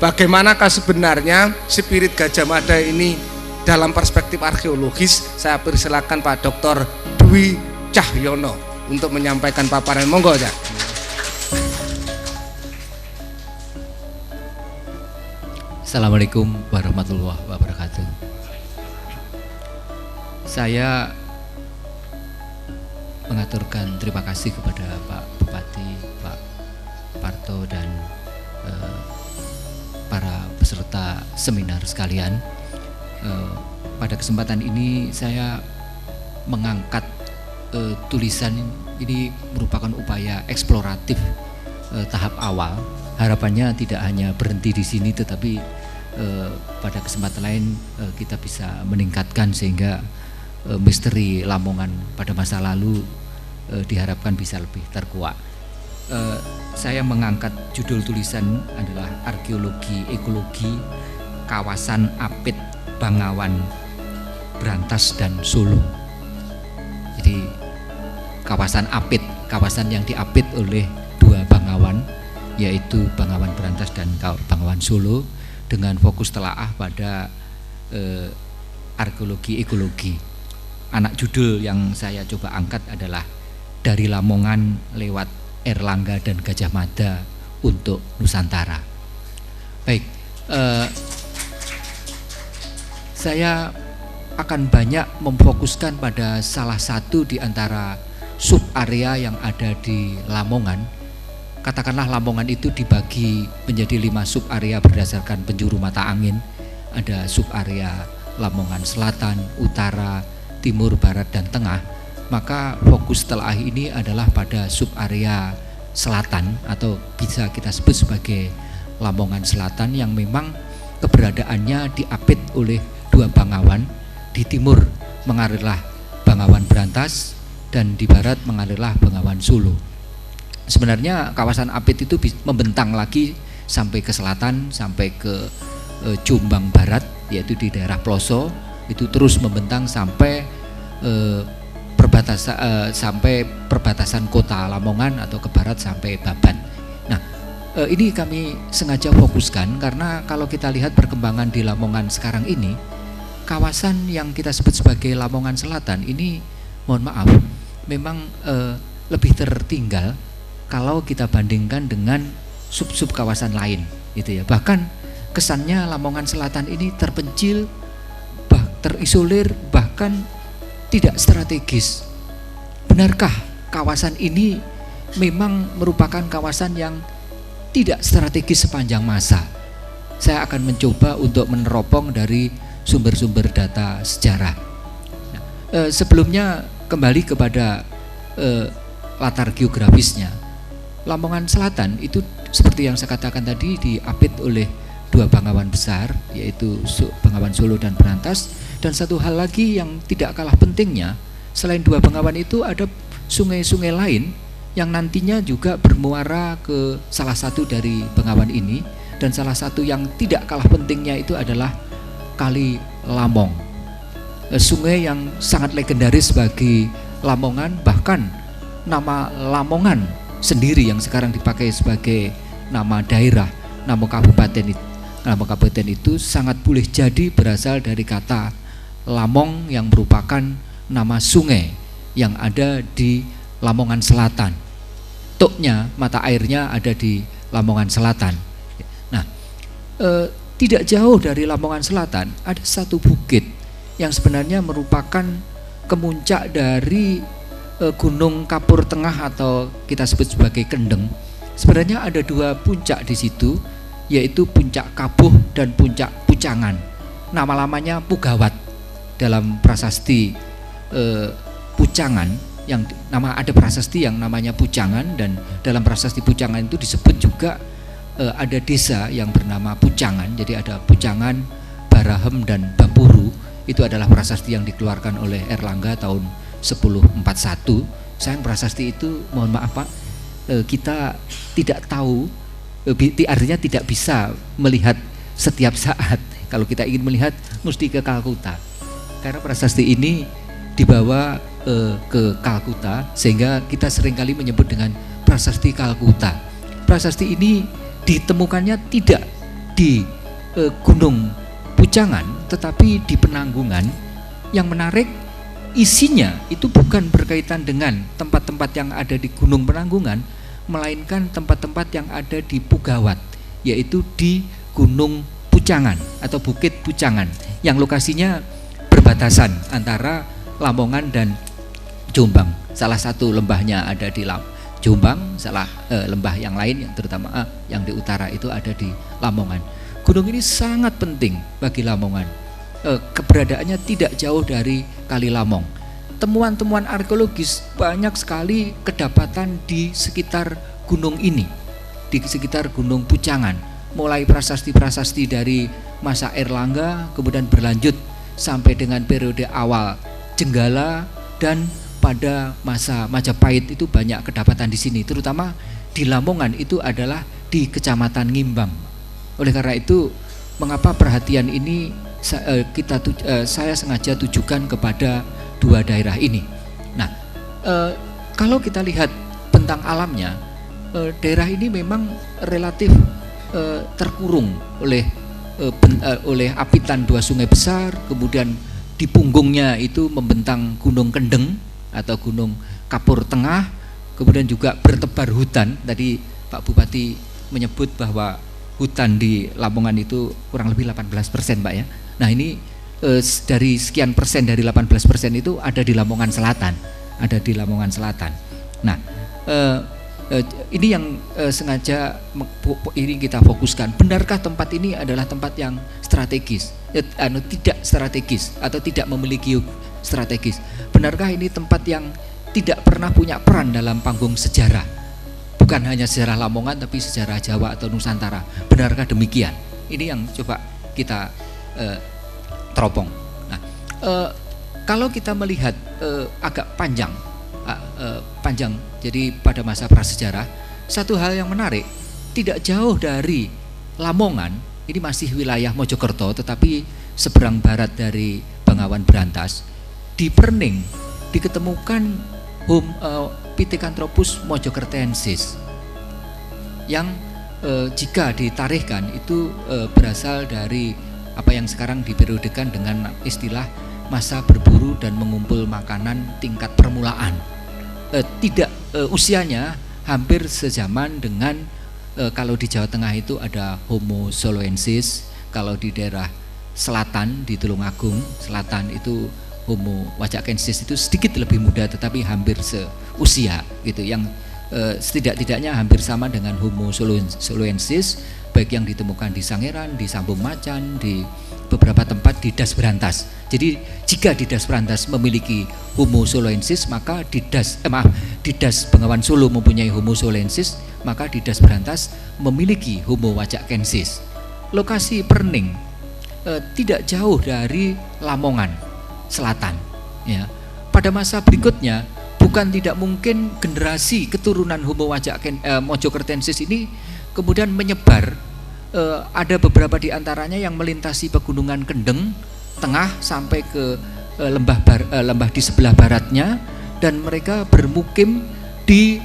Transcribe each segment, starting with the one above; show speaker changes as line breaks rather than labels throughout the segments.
bagaimanakah sebenarnya spirit Gajah Mada ini dalam perspektif arkeologis? Saya persilakan Pak Dr. Dwi Cahyono untuk menyampaikan paparan. Monggo ya.
Assalamualaikum warahmatullahi wabarakatuh. Saya mengaturkan terima kasih kepada Pak Bupati, Pak Parto, dan para peserta seminar sekalian. Pada kesempatan ini saya mengangkat tulisan ini merupakan upaya eksploratif tahap awal. Harapannya tidak hanya berhenti di sini, tetapi pada kesempatan lain kita bisa meningkatkan sehingga misteri Lamongan pada masa lalu diharapkan bisa lebih terkuak. Saya mengangkat judul tulisan adalah Arkeologi Ekologi Kawasan Apit Bangawan Brantas dan Solo. Jadi kawasan Apit, kawasan yang diapit oleh dua bangawan, yaitu Bangawan Brantas dan Bangawan Solo, dengan fokus telaah pada arkeologi ekologi. Anak judul yang saya coba angkat adalah Dari Lamongan lewat Erlangga dan Gajah Mada untuk Nusantara. Baik, saya akan banyak memfokuskan pada salah satu di antara sub area yang ada di Lamongan. Katakanlah Lamongan itu dibagi menjadi 5 sub area berdasarkan penjuru mata angin. Ada sub area Lamongan Selatan, Utara, Timur, Barat, dan Tengah. Maka fokus telaah ini adalah pada sub area Selatan, atau bisa kita sebut sebagai Lamongan Selatan, yang memang keberadaannya diapit oleh dua bangawan. Di timur mengalirlah Bangawan Brantas dan di barat mengalirlah Bangawan Solo. Sebenarnya kawasan apit itu membentang lagi sampai ke selatan, sampai ke Jombang Barat, yaitu di daerah Ploso, itu terus membentang sampai perbatasan kota Lamongan, atau ke barat sampai Baban. Nah, ini kami sengaja fokuskan karena kalau kita lihat perkembangan di Lamongan sekarang ini, kawasan yang kita sebut sebagai Lamongan Selatan ini, mohon maaf, memang lebih tertinggal kalau kita bandingkan dengan sub-sub kawasan lain, gitu ya. Bahkan kesannya Lamongan Selatan ini terpencil, terisolir, bahkan tidak strategis. Benarkah kawasan ini memang merupakan kawasan yang tidak strategis sepanjang masa? Saya akan mencoba untuk meneropong dari sumber-sumber data sejarah. Nah, sebelumnya kembali kepada latar geografisnya. Lamongan Selatan itu seperti yang saya katakan tadi diapit oleh dua bangawan besar, yaitu Bangawan Solo dan Brantas. Dan satu hal lagi yang tidak kalah pentingnya, selain dua bangawan itu ada sungai-sungai lain yang nantinya juga bermuara ke salah satu dari bangawan ini. Dan salah satu yang tidak kalah pentingnya itu adalah Kali Lamong, sungai yang sangat legendaris bagi Lamongan. Bahkan nama Lamongan sendiri yang sekarang dipakai sebagai nama daerah, nama kabupaten itu sangat boleh jadi berasal dari kata Lamong, yang merupakan nama sungai yang ada di Lamongan Selatan. Tuknya, mata airnya ada di Lamongan Selatan. Nah, tidak jauh dari Lamongan Selatan ada satu bukit yang sebenarnya merupakan kemuncak dari Gunung Kapur Tengah, atau kita sebut sebagai Kendeng. Sebenarnya ada dua puncak di situ, yaitu Puncak Kabuh dan Puncak Pucangan. Nama lamanya Pugawat dalam prasasti Pucangan, yang ada prasasti yang namanya Pucangan, dan dalam prasasti Pucangan itu disebut juga ada desa yang bernama Pucangan. Jadi ada Pucangan, Barahem, dan Bapuru. Itu adalah prasasti yang dikeluarkan oleh Erlangga tahun 1041. Sayang prasasti itu, mohon maaf Pak, kita tidak tahu, artinya tidak bisa melihat setiap saat. Kalau kita ingin melihat mesti ke Kalkuta, karena prasasti ini dibawa ke Kalkuta, sehingga kita seringkali menyebut dengan prasasti Kalkuta. Prasasti ini ditemukannya tidak di Gunung Pujangan, tetapi di Penanggungan. Yang menarik, isinya itu bukan berkaitan dengan tempat-tempat yang ada di Gunung Penanggungan, melainkan tempat-tempat yang ada di Pugawat, yaitu di Gunung Pujangan atau Bukit Pujangan, yang lokasinya berbatasan antara Lamongan dan Jombang. Salah satu lembahnya ada di Jombang, lembah yang lain yang terutama yang di utara itu ada di Lamongan. Gunung ini sangat penting bagi Lamongan. Keberadaannya tidak jauh dari Kali Lamong. Temuan-temuan arkeologis banyak sekali kedapatan di sekitar gunung ini, di sekitar Gunung Pujangan. Mulai prasasti-prasasti dari masa Erlangga, kemudian berlanjut sampai dengan periode awal Jenggala, dan pada masa Majapahit itu banyak kedapatan di sini, terutama di Lamongan itu adalah di Kecamatan Ngimbang. Oleh karena itu, mengapa perhatian ini saya sengaja tujukan kepada dua daerah ini. Nah, kalau kita lihat bentang alamnya, daerah ini memang relatif terkurung oleh apitan dua sungai besar, kemudian di punggungnya itu membentang Gunung Kendeng atau Gunung Kapur Tengah, kemudian juga bertebar hutan. Tadi Pak Bupati menyebut bahwa hutan di Lamongan itu kurang lebih 18%, Pak ya. Nah, ini dari sekian persen dari 18% itu ada di Lamongan Selatan, Nah, ini yang sengaja ini kita fokuskan. Benarkah tempat ini adalah tempat yang strategis? Tidak strategis atau tidak memiliki strategis. Benarkah ini tempat yang tidak pernah punya peran dalam panggung sejarah? Bukan hanya sejarah Lamongan tapi sejarah Jawa atau Nusantara. Benarkah demikian? Ini yang coba kita teropong. Nah, kalau kita melihat agak panjang, jadi pada masa prasejarah, satu hal yang menarik, tidak jauh dari Lamongan, ini masih wilayah Mojokerto, tetapi seberang barat dari Bengawan Brantas, di Perning diketemukan Pithecanthropus mojokertensis yang jika ditarikhkan itu berasal dari apa yang sekarang diperiodekan dengan istilah masa berburu dan mengumpul makanan tingkat permulaan. Usianya hampir sezaman dengan kalau di Jawa Tengah itu ada Homo soloensis, kalau di daerah selatan di Tulungagung Selatan itu Homo wajakensis, itu sedikit lebih muda tetapi hampir seusia gitu, yang setidak-tidaknya hampir sama dengan Homo soloensis, baik yang ditemukan di Sangiran, di Sambung Macan, di beberapa tempat di Das Brantas. Jadi jika di Das Brantas memiliki Homo soloensis, maka di Das Bengawan Solo mempunyai Homo soloensis, maka di Das Brantas memiliki Homo wajakensis. Lokasi Perning tidak jauh dari Lamongan Selatan ya. Pada masa berikutnya bukan tidak mungkin generasi keturunan Homo mojokertensis ini kemudian menyebar. Ada beberapa di antaranya yang melintasi pegunungan Kendeng Tengah sampai ke lembah di sebelah baratnya, dan mereka bermukim di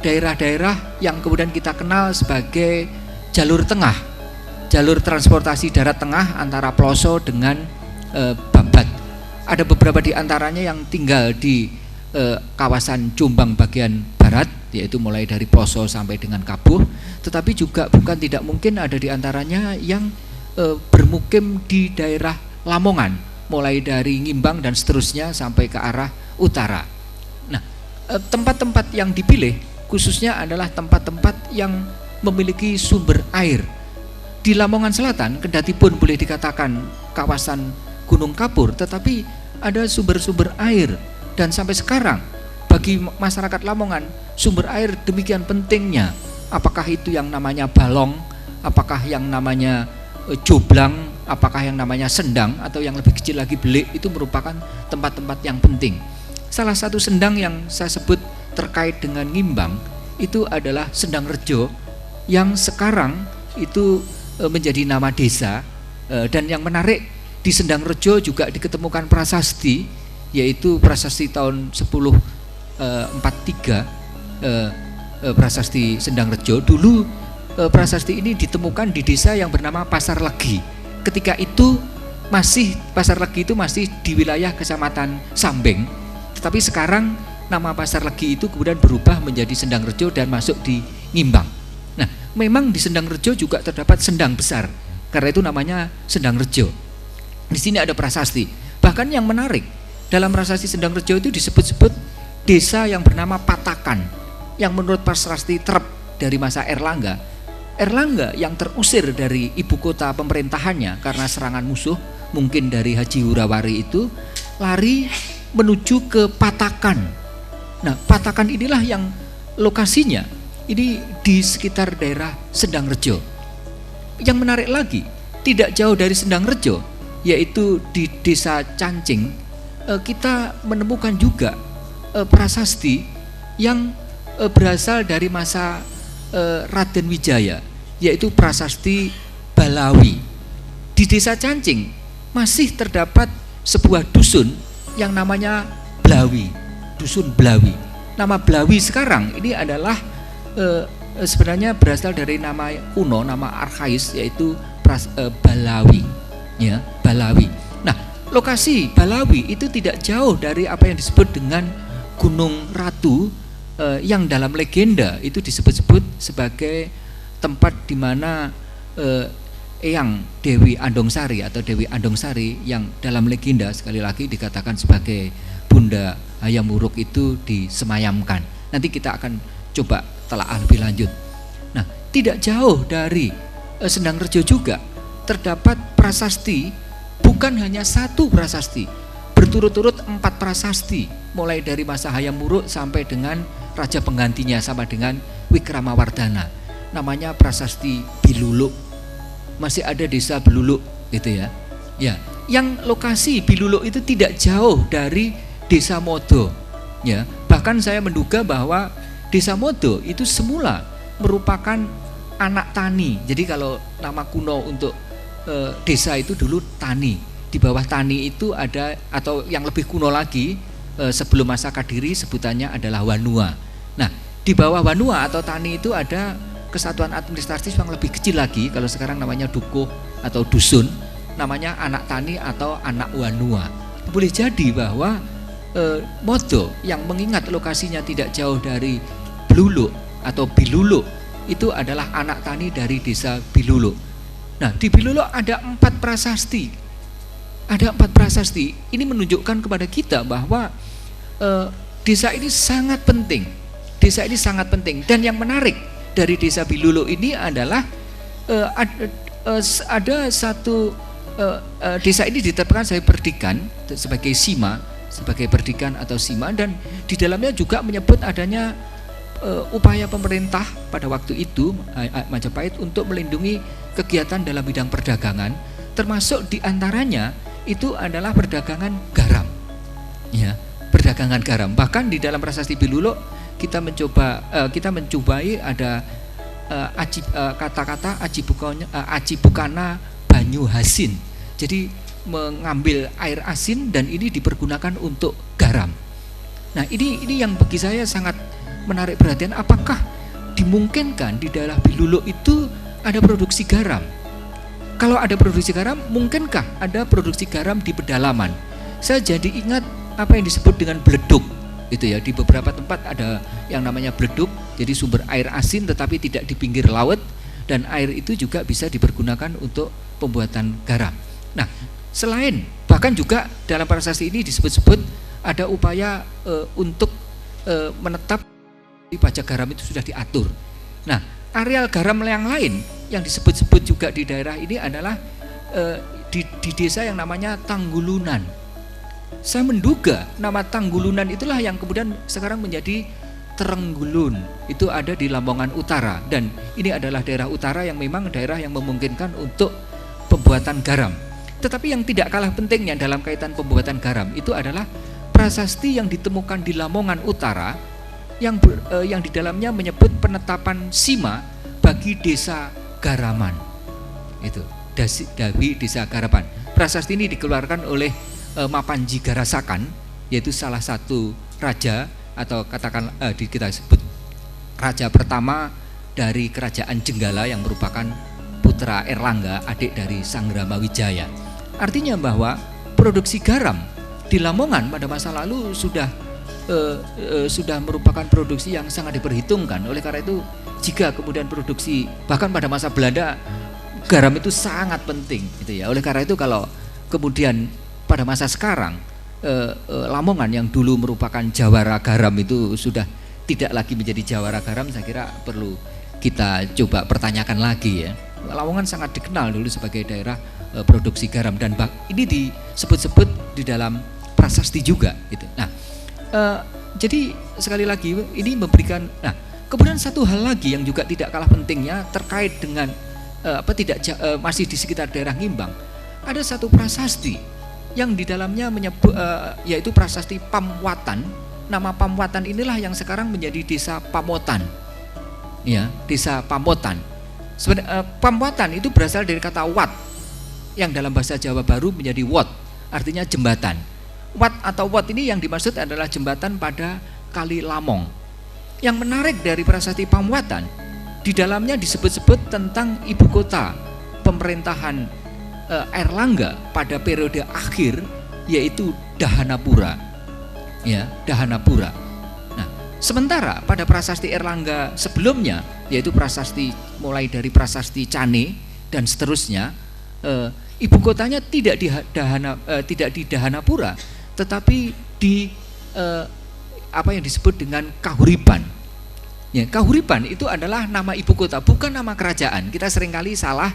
daerah-daerah yang kemudian kita kenal sebagai jalur tengah, jalur transportasi darat tengah antara Ploso dengan Babat. Ada beberapa di antaranya yang tinggal di kawasan Jombang bagian barat, yaitu mulai dari Ploso sampai dengan Kabuh, tetapi juga bukan tidak mungkin ada di antaranya yang bermukim di daerah Lamongan, mulai dari Ngimbang dan seterusnya sampai ke arah utara. Nah, tempat-tempat yang dipilih khususnya adalah tempat-tempat yang memiliki sumber air. Di Lamongan Selatan, kendati pun boleh dikatakan kawasan Gunung Kapur, tetapi ada sumber-sumber air, dan sampai sekarang bagi masyarakat Lamongan sumber air demikian pentingnya. Apakah itu yang namanya balong, apakah yang namanya joblang, apakah yang namanya sendang, atau yang lebih kecil lagi belik, itu merupakan tempat-tempat yang penting. Salah satu sendang yang saya sebut terkait dengan Ngimbang itu adalah Sendang Rejo, yang sekarang itu menjadi nama desa. Dan yang menarik, di Sendang Rejo juga diketemukan prasasti, yaitu prasasti tahun 1043, prasasti Sendang Rejo. Dulu prasasti ini ditemukan di desa yang bernama Pasar Legi. Ketika itu Pasar Legi itu masih di wilayah Kecamatan Sambeng. Tetapi sekarang nama Pasar Legi itu kemudian berubah menjadi Sendangrejo dan masuk di Ngimbang. Nah, memang di Sendangrejo juga terdapat sendang besar. Karena itu namanya Sendangrejo. Di sini ada prasasti. Bahkan yang menarik, dalam prasasti Sendangrejo itu disebut-sebut desa yang bernama Patakan, yang menurut prasasti Trep dari masa Erlangga yang terusir dari ibu kota pemerintahannya karena serangan musuh, mungkin dari Haji Hurawari itu, lari menuju ke Patakan. Nah, Patakan inilah yang lokasinya ini di sekitar daerah Sendangrejo. Yang menarik lagi, tidak jauh dari Sendangrejo, yaitu di desa Cancing, kita menemukan juga prasasti yang berasal dari masa Raden Wijaya, yaitu prasasti Balawi. Di desa Cancing masih terdapat sebuah dusun yang namanya Blawi, dusun Blawi. Nama Blawi sekarang ini adalah sebenarnya berasal dari nama kuno, nama arkais, yaitu Balawi, ya, Balawi. Nah, lokasi Balawi itu tidak jauh dari apa yang disebut dengan Gunung Ratu, yang dalam legenda itu disebut-sebut sebagai tempat di mana Eyang Dewi Andongsari atau Dewi Andongsari yang dalam legenda sekali lagi dikatakan sebagai Bunda Hayam Wuruk itu disemayamkan. Nanti kita akan coba telaah lebih lanjut. Nah, tidak jauh dari Sendangrejo juga terdapat prasasti, bukan hanya satu prasasti, berturut-turut 4 prasasti, mulai dari masa Hayam Wuruk sampai dengan raja penggantinya sama dengan Wikramawardhana. Namanya prasasti Biluluk. Masih ada desa Biluluk gitu ya. Ya, yang lokasi Biluluk itu tidak jauh dari desa Modo. Ya, bahkan saya menduga bahwa desa Modo itu semula merupakan anak tani. Jadi kalau nama kuno untuk desa itu dulu Tani. Di bawah Tani itu ada, atau yang lebih kuno lagi sebelum masa Kadiri sebutannya adalah Wanua. Nah, di bawah Wanua atau Tani itu ada kesatuan administratif yang lebih kecil lagi. Kalau sekarang namanya dukuh atau dusun, namanya anak Tani atau anak Wanua. Boleh jadi bahwa Modo yang mengingat lokasinya tidak jauh dari Bluluk atau Biluluk itu adalah anak tani dari desa Biluluk. Nah, di Biluluk ada 4 prasasti. Ada 4 prasasti. Ini menunjukkan kepada kita bahwa desa ini sangat penting. Desa ini sangat penting. Dan yang menarik dari desa Biluluk ini adalah ada satu desa ini ditetapkan sebagai perdikan, sebagai sima, sebagai perdikan atau sima, dan di dalamnya juga menyebut adanya upaya pemerintah pada waktu itu Majapahit untuk melindungi kegiatan dalam bidang perdagangan, termasuk diantaranya itu adalah perdagangan garam, ya, perdagangan garam. Bahkan di dalam prasasti Biluluk kita mencobai ada kata-kata Acibukana Banyu Hasin. Jadi mengambil air asin dan ini dipergunakan untuk garam. Nah, ini yang bagi saya sangat menarik perhatian. Apakah dimungkinkan di daerah Biluluk itu ada produksi garam? Kalau ada produksi garam, mungkinkah ada produksi garam di pedalaman? Saya jadi ingat apa yang disebut dengan bleduk, itu ya. Di beberapa tempat ada yang namanya bleduk, jadi sumber air asin tetapi tidak di pinggir laut, dan air itu juga bisa dipergunakan untuk pembuatan garam. Nah, selain bahkan juga dalam prasasti ini disebut-sebut ada upaya untuk menetap di pajak garam itu sudah diatur. Nah, areal garam yang lain yang disebut-sebut juga di daerah ini adalah di desa yang namanya Tanggulunan. Saya menduga nama Tanggulunan itulah yang kemudian sekarang menjadi Terenggulun. Itu ada di Lamongan Utara, dan ini adalah daerah utara yang memang daerah yang memungkinkan untuk pembuatan garam. Tetapi yang tidak kalah pentingnya dalam kaitan pembuatan garam itu adalah prasasti yang ditemukan di Lamongan Utara yang di dalamnya menyebut penetapan sima bagi desa Garaman. Itu Dawi desa Garaman. Prasasti ini dikeluarkan oleh Mapanji Garasakan, yaitu salah satu raja atau katakan kita sebut raja pertama dari kerajaan Jenggala yang merupakan putra Erlangga, adik dari Sang Ramawijaya. Artinya bahwa produksi garam di Lamongan pada masa lalu sudah merupakan produksi yang sangat diperhitungkan. Oleh karena itu, jika kemudian produksi, bahkan pada masa Belanda, garam itu sangat penting, gitu ya. Oleh karena itu, kalau kemudian pada masa sekarang Lamongan yang dulu merupakan jawara garam itu sudah tidak lagi menjadi jawara garam, saya kira perlu kita coba pertanyakan lagi ya. Lamongan sangat dikenal dulu sebagai daerah produksi garam, dan ini disebut-sebut di dalam prasasti juga gitu. Nah, jadi sekali lagi ini memberikan. Nah, kemudian satu hal lagi yang juga tidak kalah pentingnya terkait dengan masih di sekitar daerah Ngimbang, ada satu prasasti yang di dalamnya menyebut yaitu prasasti Pamwatan. Nama Pamwatan inilah yang sekarang menjadi desa Pamotan. Ya, desa Pamotan. Pamwatan itu berasal dari kata wat, yang dalam bahasa Jawa Baru menjadi wot, artinya jembatan. Wat atau wot ini yang dimaksud adalah jembatan pada Kali Lamong. Yang menarik dari prasasti Pamwatan, di dalamnya disebut-sebut tentang ibu kota pemerintahan Erlangga pada periode akhir, yaitu Dahanapura. Ya, Dahanapura. Nah, sementara pada prasasti Erlangga sebelumnya, yaitu prasasti mulai dari prasasti Cane dan seterusnya, ibu kotanya tidak di Dahanapura, tetapi di apa yang disebut dengan Kahuripan. Ya, Kahuripan itu adalah nama ibu kota, bukan nama kerajaan. Kita seringkali salah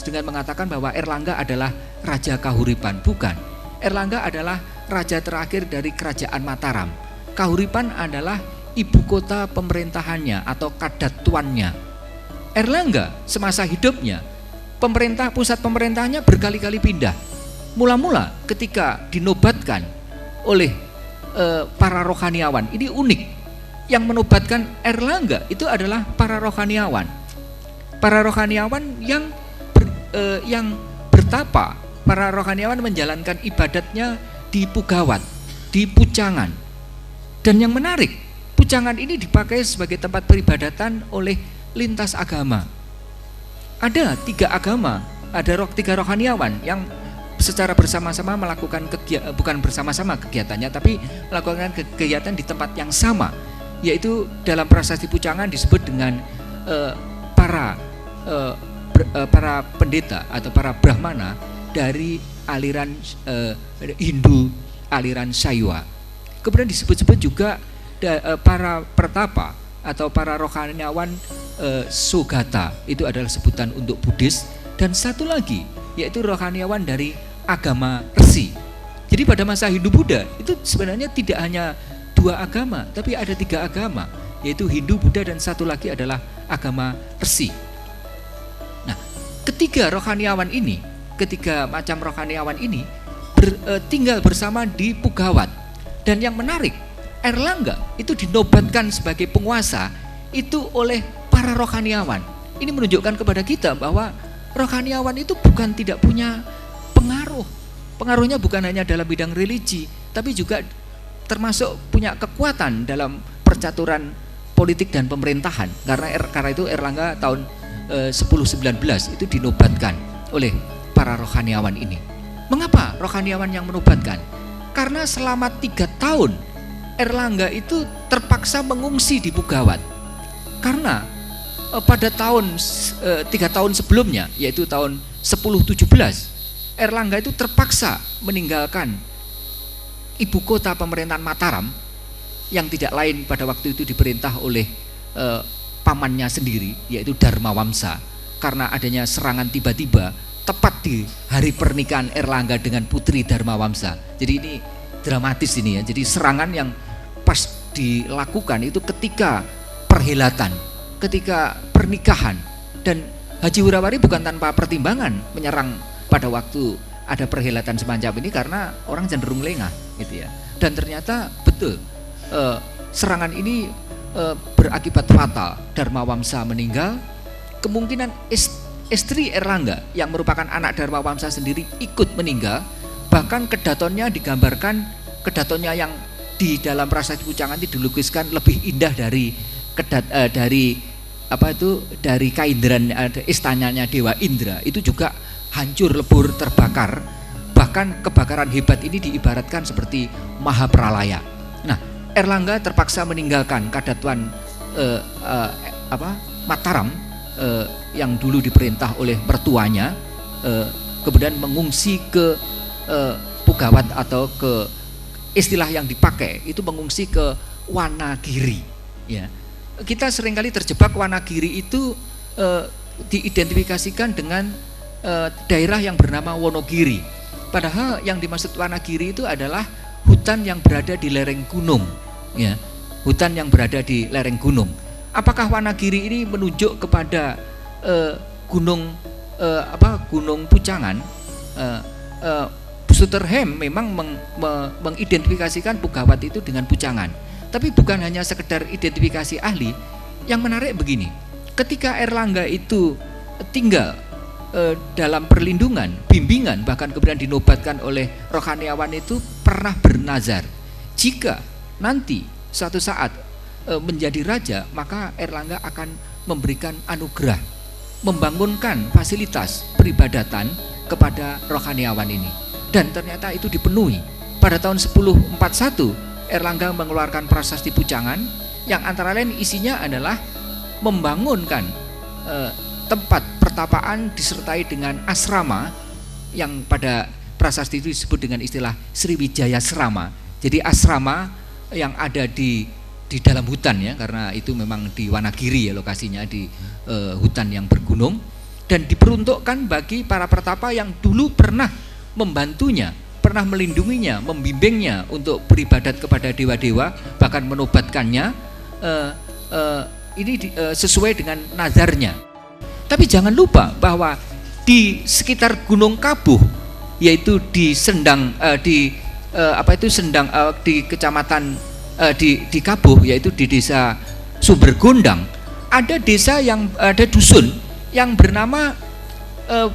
dengan mengatakan bahwa Erlangga adalah Raja Kahuripan. Bukan. Erlangga adalah raja terakhir dari kerajaan Mataram. Kahuripan adalah ibu kota pemerintahannya atau kadatuannya. Erlangga semasa hidupnya, pusat pemerintahannya berkali-kali pindah. Mula-mula ketika dinobatkan oleh para rohaniawan, ini unik. Yang menobatkan Erlangga itu adalah para rohaniawan. Para rohaniawan yang bertapa, para rohaniawan menjalankan ibadatnya di Pugawat, di Pucangan. Dan yang menarik, Pucangan ini dipakai sebagai tempat peribadatan oleh lintas agama. Ada 3 agama, ada 3 rohaniawan yang secara bersama-sama melakukan bukan bersama-sama kegiatannya, tapi melakukan kegiatan di tempat yang sama, yaitu dalam prasasti Pucangan disebut dengan para pendeta atau para brahmana dari aliran Hindu, aliran Shaiwa. Kemudian disebut-sebut juga para pertapa atau para rohaniawan Sugata, itu adalah sebutan untuk Buddhis. Dan satu lagi yaitu rohaniawan dari agama Resi. Jadi pada masa Hindu Buddha itu sebenarnya tidak hanya 2 agama, tapi ada 3 agama, yaitu Hindu, Buddha, dan satu lagi adalah agama Resi. Nah, ketiga macam rohaniawan ini tinggal bersama di Pugawat. Dan yang menarik, Erlangga itu dinobatkan sebagai penguasa itu oleh para rohaniawan. Ini menunjukkan kepada kita bahwa rohaniawan itu bukan tidak punya pengaruh. Pengaruhnya bukan hanya dalam bidang religi, tapi juga termasuk punya kekuatan dalam percaturan politik dan pemerintahan. Karena itu Erlangga tahun 1019 itu dinobatkan oleh para rohaniawan ini. Mengapa rohaniawan yang menobatkan? Karena selama 3 tahun Erlangga itu terpaksa mengungsi di Pugawat. Karena pada 3 tahun sebelumnya, yaitu tahun 1017, Erlangga itu terpaksa meninggalkan ibu kota pemerintahan Mataram yang tidak lain pada waktu itu diperintah oleh pamannya sendiri, yaitu Dharmawamsa, karena adanya serangan tiba-tiba tepat di hari pernikahan Erlangga dengan putri Dharmawamsa. Jadi ini dramatis ini ya. Jadi serangan yang pas dilakukan itu ketika perhelatan, ketika pernikahan, dan Haji Wurawari bukan tanpa pertimbangan menyerang pada waktu ada perhelatan semacam ini karena orang cenderung lengah gitu ya. Dan ternyata betul serangan ini berakibat fatal. Dharmawamsa meninggal. Kemungkinan istri Erlangga yang merupakan anak Dharmawamsa sendiri ikut meninggal. Bahkan kedatonnya digambarkan, kedatonnya yang di dalam prasasti Pucangan itu dilukiskan lebih indah dari dari dari Kaindran, istananya Dewa Indra itu juga hancur lebur terbakar. Bahkan kebakaran hebat ini diibaratkan seperti Mahapralaya. Nah, Erlangga terpaksa meninggalkan Kadatuan Mataram yang dulu diperintah oleh mertuanya, kemudian mengungsi ke Pugawat, atau ke istilah yang dipakai itu mengungsi ke Wanagiri. Ya, kita seringkali terjebak Wanagiri itu diidentifikasikan dengan daerah yang bernama Wonogiri. Padahal yang dimaksud Wanagiri itu adalah hutan yang berada di lereng gunung, ya, hutan yang berada di lereng gunung. Apakah Wanagiri ini menunjuk kepada gunung Gunung Pucangan? Sutterheim memang mengidentifikasikan Pugawat itu dengan Pucangan. Tapi bukan hanya sekedar identifikasi ahli. Yang menarik begini, ketika Erlangga itu tinggal dalam perlindungan, bimbingan, bahkan kemudian dinobatkan oleh rohaniawan itu pernah bernazar, jika nanti suatu saat menjadi raja, maka Erlangga akan memberikan anugerah, membangunkan fasilitas peribadatan kepada rohaniawan ini. Dan ternyata itu dipenuhi. Pada tahun 1041 Erlangga mengeluarkan prasasti Pucangan yang antara lain isinya adalah membangunkan tempat pertapaan disertai dengan asrama yang pada prasasti itu disebut dengan istilah Sriwijaya Asrama. Jadi asrama yang ada di dalam hutan, ya, karena itu memang di Wanagiri, ya, lokasinya di hutan yang bergunung, dan diperuntukkan bagi para pertapa yang dulu pernah membantunya, pernah melindunginya, membimbingnya untuk beribadat kepada dewa-dewa, bahkan menobatkannya sesuai dengan nazarnya. Tapi jangan lupa bahwa di sekitar Gunung Kabuh, yaitu di Sendang, di kecamatan di Kabuh, yaitu di desa Sumbergondang, ada desa yang ada dusun yang bernama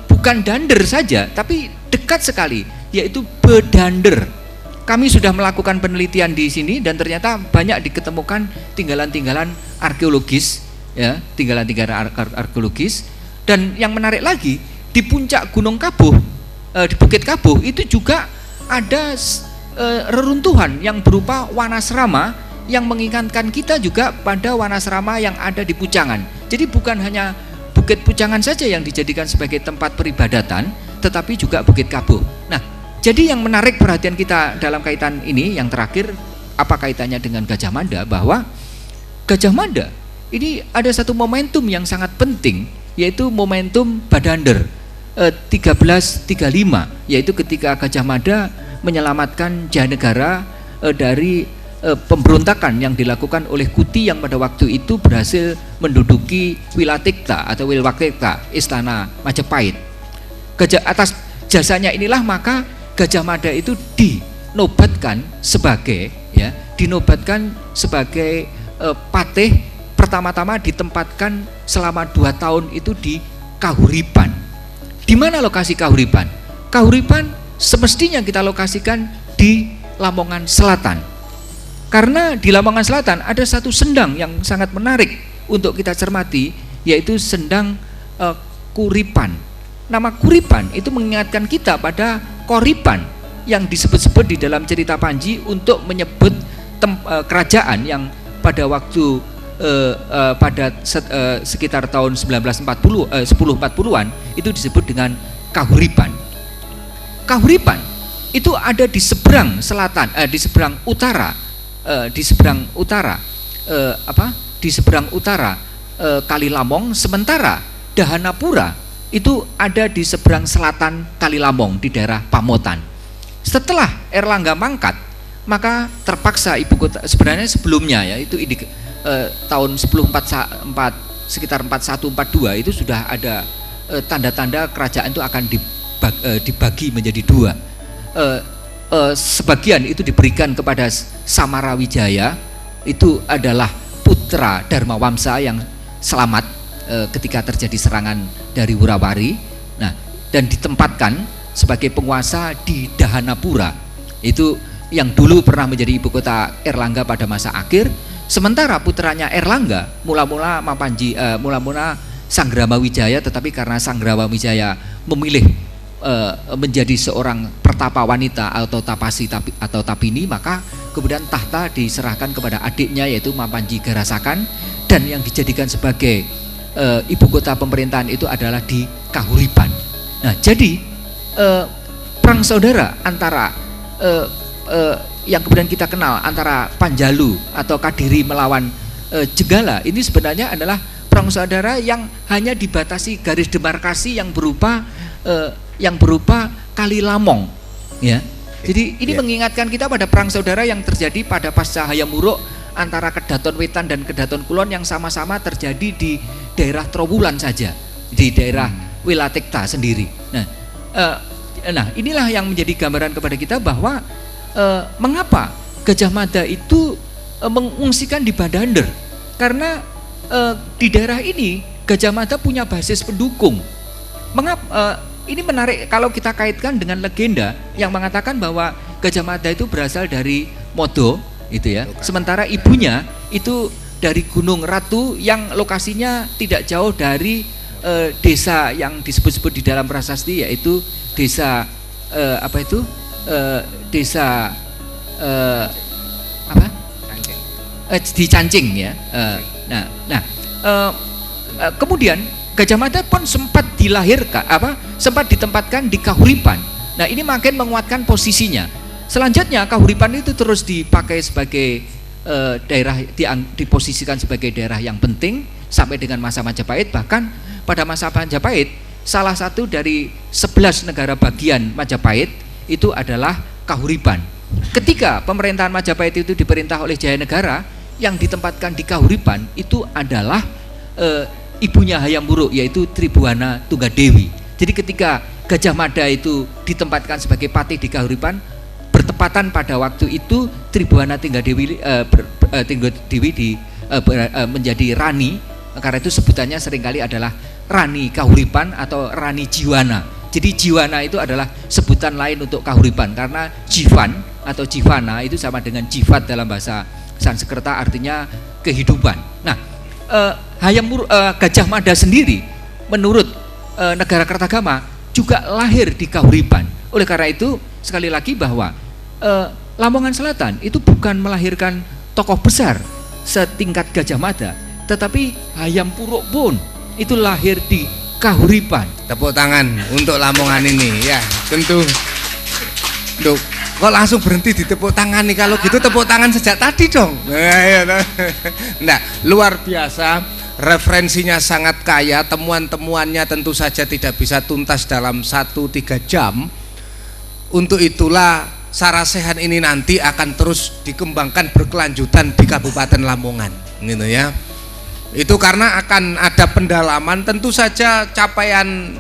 bukan Dander saja, tapi dekat sekali, yaitu Bedander. Kami sudah melakukan penelitian di sini dan ternyata banyak diketemukan tinggalan-tinggalan arkeologis, ya, tinggalan-tinggalan arkeologis. Dan yang menarik lagi, di puncak Gunung Kabuh, di Bukit Kabuh itu juga ada reruntuhan yang berupa wanasrama yang mengingatkan kita juga pada wanasrama yang ada di Pucangan. Jadi bukan hanya Bukit Pucangan saja yang dijadikan sebagai tempat peribadatan, tetapi juga Bukit Kabuh. Nah, jadi yang menarik perhatian kita dalam kaitan ini, yang terakhir, apa kaitannya dengan Gajah Mada, bahwa Gajah Mada ini ada satu momentum yang sangat penting, yaitu momentum Badander 1335, yaitu ketika Gajah Mada menyelamatkan Jayanegara dari pemberontakan yang dilakukan oleh Kuti yang pada waktu itu berhasil menduduki Wilatikta atau Wilwatikta, istana Majapahit. Atas jasanya inilah maka Gajah Mada itu dinobatkan sebagai patih, pertama-tama ditempatkan selama 2 tahun itu di Kahuripan. Di mana lokasi Kahuripan? Kahuripan semestinya kita lokasikan di Lamongan Selatan. Karena di Lamongan Selatan ada satu sendang yang sangat menarik untuk kita cermati, yaitu sendang Kuripan. Nama Kuripan itu mengingatkan kita pada Koripan yang disebut-sebut di dalam cerita Panji untuk menyebut kerajaan yang pada waktu sekitar tahun 1040-an itu disebut dengan Kahuripan. Kahuripan itu ada di seberang selatan, di seberang utara, di seberang utara Kalilamong, sementara Dahanapura itu ada di seberang selatan Kalilamong di daerah Pamotan. Setelah Erlangga mangkat, maka terpaksa ibu kota, sebenarnya sebelumnya, ya, itu tahun 1044 sekitar 41-42 itu sudah ada tanda-tanda kerajaan itu akan dibagi menjadi 2. Sebagian itu diberikan kepada Samarawijaya, itu adalah putra Dharmawamsa yang selamat ketika terjadi serangan dari Wurawari. Nah, dan ditempatkan sebagai penguasa di Dahanapura, itu yang dulu pernah menjadi ibu kota Erlangga pada masa akhir. Sementara putranya Erlangga mula-mula Sanggrama Wijaya, tetapi karena Sanggrama Wijaya memilih menjadi seorang pertapa wanita atau atau tapini, maka kemudian tahta diserahkan kepada adiknya yaitu Mapanji Garasakan, dan yang dijadikan sebagai ibu kota pemerintahan itu adalah di Kahuripan. Nah, jadi perang saudara antara yang kemudian kita kenal antara Panjalu atau Kadiri melawan Jenggala ini sebenarnya adalah perang saudara yang hanya dibatasi garis demarkasi yang berupa Kali Lamong, ya. Jadi ini mengingatkan kita pada perang saudara yang terjadi pada pasca Hayam Wuruk antara Kedaton Wetan dan Kedaton Kulon yang sama-sama terjadi di daerah Trowulan saja, di daerah Wilatekta sendiri. Nah, inilah yang menjadi gambaran kepada kita bahwa mengapa Gajah Mada itu mengungsikan di Badander, karena di daerah ini Gajah Mada punya basis pendukung. Mengapa? Ini menarik kalau kita kaitkan dengan legenda yang mengatakan bahwa Gajah Mada itu berasal dari Modo, itu ya. Sementara ibunya itu dari Gunung Ratu yang lokasinya tidak jauh dari desa yang disebut-sebut di dalam prasasti, yaitu desa desa di Cancing, ya. Kemudian Gajah Mada pun sempat sempat ditempatkan di Kahuripan. Nah, ini makin menguatkan posisinya. Selanjutnya Kahuripan itu terus dipakai sebagai daerah, diposisikan sebagai daerah yang penting sampai dengan masa Majapahit. Bahkan pada masa Majapahit, salah satu dari 11 negara bagian Majapahit itu adalah Kahuripan. Ketika pemerintahan Majapahit itu diperintah oleh Jayanegara, yang ditempatkan di Kahuripan itu adalah ibunya Hayam Wuruk, yaitu Tribuana Tunggadewi. Jadi ketika Gajah Mada itu ditempatkan sebagai patih di Kahuripan, bertepatan pada waktu itu Tribuana Tunggadewi menjadi Rani, karena itu sebutannya seringkali adalah Rani Kahuripan atau Rani Jiwana. Jadi Jiwana itu adalah sebutan lain untuk Kahuripan, karena Jivan atau Jivana itu sama dengan Jivat dalam bahasa Sanskerta, artinya kehidupan. Nah, Gajah Mada sendiri menurut negara Kertagama juga lahir di Kahuripan. Oleh karena itu sekali lagi bahwa Lamongan Selatan itu bukan melahirkan tokoh besar setingkat Gajah Mada, tetapi Hayam Wuruk pun itu lahir di Kahuripan.
Tepuk tangan untuk Lamongan ini, ya. Tentu. Duh, kok langsung berhenti di tepuk tangan nih? Kalau gitu tepuk tangan sejak tadi dong. Nah, luar biasa. Referensinya sangat kaya, temuan-temuannya tentu saja tidak bisa tuntas dalam 1-3 jam. Untuk itulah Sarasehan ini nanti akan terus dikembangkan berkelanjutan di Kabupaten Lamongan, gitu ya. Itu karena akan ada pendalaman. Tentu saja capaian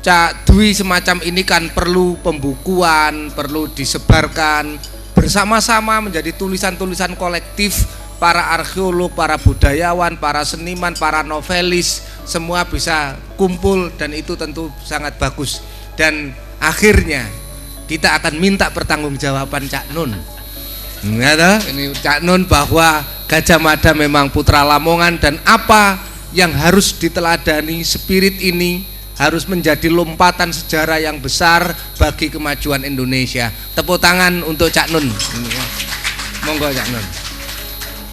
Cak Dwi semacam ini kan perlu pembukuan, perlu disebarkan bersama-sama menjadi tulisan-tulisan kolektif. Para arkeolog, para budayawan, para seniman, para novelis, semua bisa kumpul, dan itu tentu sangat bagus. Dan akhirnya kita akan minta pertanggungjawaban Cak Nun, ini Cak Nun, bahwa Gajah Mada memang putra Lamongan, dan apa yang harus diteladani. Spirit ini harus menjadi lompatan sejarah yang besar bagi kemajuan Indonesia. Tepuk tangan untuk Cak Nun. Monggo Cak Nun.